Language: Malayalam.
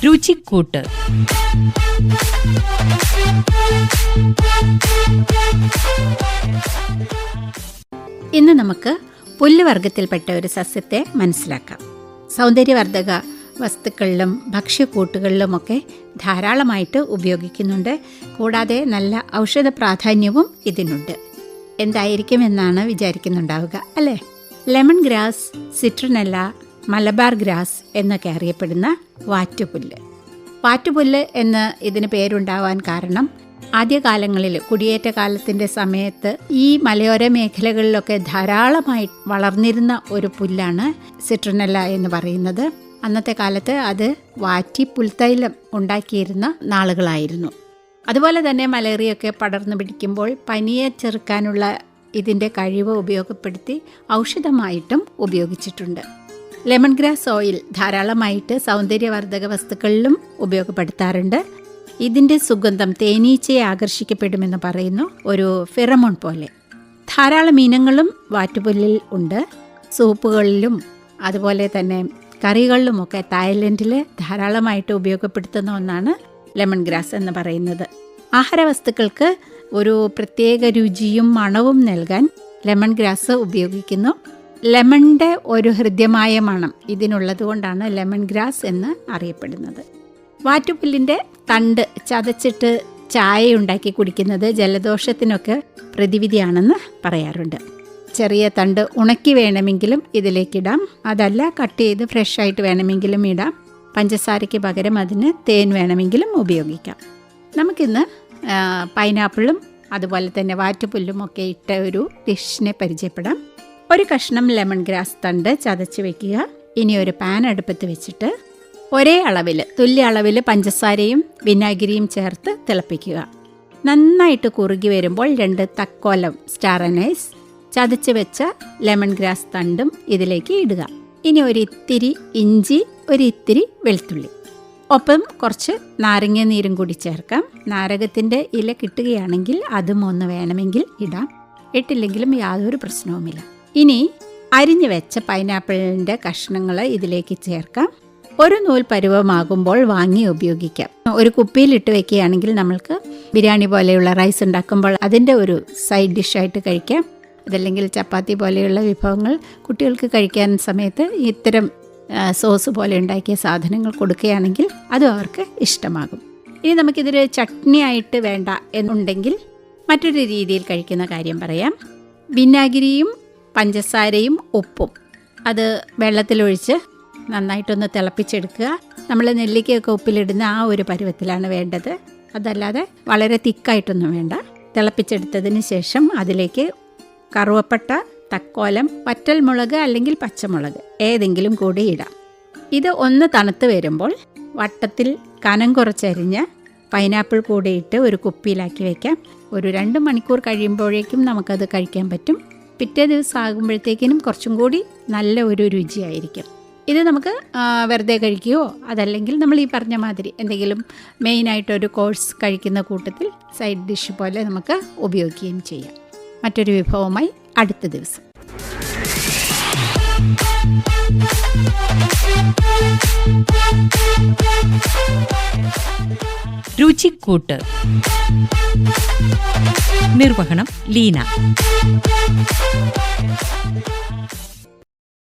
രുചിക്കൂട്ട്. ഇന്ന് നമുക്ക് പുല്ലുവർഗത്തിൽപ്പെട്ട ഒരു സസ്യത്തെ മനസ്സിലാക്കാം. സൗന്ദര്യവർദ്ധക വസ്തുക്കളിലും ഭക്ഷ്യക്കൂട്ടുകളിലുമൊക്കെ ധാരാളമായിട്ട് ഉപയോഗിക്കുന്നുണ്ട്. കൂടാതെ നല്ല ഔഷധ പ്രാധാന്യവും ഇതിനുണ്ട്. എന്തായിരിക്കും എന്നാണ് വിചാരിക്കുന്നുണ്ടാവുക, അല്ലേ? ലെമൺ ഗ്രാസ്, സിട്രനല്ല, മലബാർ ഗ്രാസ് എന്നൊക്കെ അറിയപ്പെടുന്ന വാറ്റുപുല്ല്. വാറ്റുപുല്ല് എന്ന് ഇതിന് പേരുണ്ടാവാൻ കാരണം ആദ്യകാലങ്ങളിൽ കുടിയേറ്റ കാലത്തിൻ്റെ സമയത്ത് ഈ മലയോര മേഖലകളിലൊക്കെ ധാരാളമായി വളർന്നിരുന്ന ഒരു പുല്ലാണ് സിട്രനല്ല എന്ന് പറയുന്നത്. അന്നത്തെ കാലത്ത് അത് വാറ്റി പുൽത്തൈലം ഉണ്ടാക്കിയിരുന്ന നാളുകളായിരുന്നു. അതുപോലെ തന്നെ മലേറിയൊക്കെ പടർന്നു പിടിക്കുമ്പോൾ പനിയെ ചെറുക്കാനുള്ള ഇതിൻ്റെ കഴിവ് ഉപയോഗപ്പെടുത്തി ഔഷധമായിട്ടും ഉപയോഗിച്ചിട്ടുണ്ട്. ലെമൺ ഗ്രാസ് ഓയിൽ ധാരാളമായിട്ട് സൗന്ദര്യവർദ്ധക വസ്തുക്കളിലും ഉപയോഗപ്പെടുത്താറുണ്ട്. ഇതിൻ്റെ സുഗന്ധം തേനീച്ചയെ ആകർഷിക്കപ്പെടുമെന്ന് പറയുന്നു, ഒരു ഫെറമോൺ പോലെ. ധാരാളം ഇനങ്ങളും വാറ്റുപുല്ലിൽ ഉണ്ട്. സൂപ്പുകളിലും അതുപോലെ തന്നെ കറികളിലുമൊക്കെ തായ്ലൻഡിൽ ധാരാളമായിട്ട് ഉപയോഗപ്പെടുത്തുന്ന ഒന്നാണ് ലെമൺ ഗ്രാസ് എന്ന് പറയുന്നത്. ആഹാരവസ്തുക്കൾക്ക് ഒരു പ്രത്യേക രുചിയും മണവും നൽകാൻ ലെമൺ ഗ്രാസ് ഉപയോഗിക്കുന്നു. ലെമണിൻ്റെ ഒരു ഹൃദ്യമായ മണം ഇതിനുള്ളത് കൊണ്ടാണ് ലെമൺ ഗ്രാസ് എന്ന് അറിയപ്പെടുന്നത്. വാറ്റുപുല്ലിൻ്റെ തണ്ട് ചതച്ചിട്ട് ചായ ഉണ്ടാക്കി കുടിക്കുന്നത് ജലദോഷത്തിനൊക്കെ പ്രതിവിധിയാണെന്ന് പറയാറുണ്ട്. ചെറിയ തണ്ട് ഉണക്കി വേണമെങ്കിലും ഇതിലേക്കിടാം, അതല്ല കട്ട് ചെയ്ത് ഫ്രഷായിട്ട് വേണമെങ്കിലും ഇടാം. പഞ്ചസാരയ്ക്ക് പകരം അതിന് തേൻ വേണമെങ്കിലും ഉപയോഗിക്കാം. നമുക്കിന്ന് പൈനാപ്പിളും അതുപോലെ തന്നെ വാറ്റുപുല്ലും ഒക്കെ ഇട്ട ഒരു ഡിഷിനെ പരിചയപ്പെടാം. ഒരു കഷ്ണം ലെമൺ ഗ്രാസ് തണ്ട് ചതച്ച് വെക്കുക. ഇനി ഒരു പാൻ അടുപ്പത്ത് വെച്ചിട്ട് ഒരേ അളവിൽ തുല്യ അളവിൽ പഞ്ചസാരയും വിനാഗിരിയും ചേർത്ത് തിളപ്പിക്കുക. നന്നായിട്ട് കുറുകി വരുമ്പോൾ 2 തക്കോലം സ്റ്റാർ അനൈസ്, ചതച്ച് വെച്ച ലെമൺ ഗ്രാസ് തണ്ടും ഇതിലേക്ക് ഇടുക. ഇനി ഒരു ഇത്തിരി ഇഞ്ചി, ഒരു ഇത്തിരി വെളുത്തുള്ളി, ഒപ്പം കുറച്ച് നാരങ്ങ നീരും കൂടി ചേർക്കാം. നാരകത്തിൻ്റെ ഇല കിട്ടുകയാണെങ്കിൽ അതും ഒന്ന് വേണമെങ്കിൽ ഇടാം, ഇട്ടില്ലെങ്കിലും യാതൊരു പ്രശ്നവുമില്ല. ഇനി അരിഞ്ഞു വെച്ച പൈനാപ്പിളിൻ്റെ കഷ്ണങ്ങൾ ഇതിലേക്ക് ചേർക്കാം. ഒരു നൂൽ പരുവമാകുമ്പോൾ വാങ്ങി ഉപയോഗിക്കാം. ഒരു കുപ്പിയിലിട്ട് വെക്കുകയാണെങ്കിൽ നമ്മൾക്ക് ബിരിയാണി പോലെയുള്ള റൈസ് ഉണ്ടാക്കുമ്പോൾ അതിൻ്റെ ഒരു സൈഡ് ഡിഷായിട്ട് കഴിക്കാം. അതല്ലെങ്കിൽ ചപ്പാത്തി പോലെയുള്ള വിഭവങ്ങൾ കുട്ടികൾക്ക് കഴിക്കാൻ സമയത്ത് ഇത്തരം സോസ് പോലെ ഉണ്ടാക്കിയ സാധനങ്ങൾ കൊടുക്കുകയാണെങ്കിൽ അതും അവർക്ക് ഇഷ്ടമാകും. ഇനി നമുക്കിതൊരു ചട്നി ആയിട്ട് വേണ്ട എന്നുണ്ടെങ്കിൽ മറ്റൊരു രീതിയിൽ കഴിക്കുന്ന കാര്യം പറയാം. വിനാഗിരിയും പഞ്ചസാരയും ഉപ്പും അത് വെള്ളത്തിലൊഴിച്ച് നന്നായിട്ടൊന്ന് തിളപ്പിച്ചെടുക്കുക. നമ്മൾ നെല്ലിക്കയൊക്കെ ഉപ്പിലിടുന്ന ആ ഒരു പരുവത്തിലാണ് വേണ്ടത്, അതല്ലാതെ വളരെ തിക്കായിട്ടൊന്നും വേണ്ട. തിളപ്പിച്ചെടുത്തതിന് ശേഷം അതിലേക്ക് കറുവപ്പട്ട, തക്കോലം, വറ്റൽമുളക് അല്ലെങ്കിൽ പച്ചമുളക് ഏതെങ്കിലും കൂടി ഇടാം. ഇത് ഒന്ന് തണുത്ത് വരുമ്പോൾ വട്ടത്തിൽ കനം കുറച്ചരിഞ്ഞ പൈനാപ്പിൾ കൂടി ഇട്ട് ഒരു കുപ്പിയിലാക്കി വയ്ക്കാം. ഒരു 2 മണിക്കൂർ കഴിയുമ്പോഴേക്കും നമുക്കത് കഴിക്കാൻ പറ്റും. പിറ്റേ ദിവസം ആകുമ്പോഴത്തേക്കിനും കുറച്ചും കൂടി നല്ല ഒരു രുചിയായിരിക്കും. ഇത് നമുക്ക് വെറുതെ കഴിക്കുകയോ അതല്ലെങ്കിൽ നമ്മൾ ഈ പറഞ്ഞ മാതിരി എന്തെങ്കിലും മെയിനായിട്ടൊരു കോഴ്സ് കഴിക്കുന്ന കൂട്ടത്തിൽ സൈഡ് ഡിഷ് പോലെ നമുക്ക് ഉപയോഗിക്കുകയും ചെയ്യാം. മറ്റൊരു വിഭവമായി അടുത്ത ദിവസം. രുചിക്കൂട്ട്. നിർവഹണം ലീന.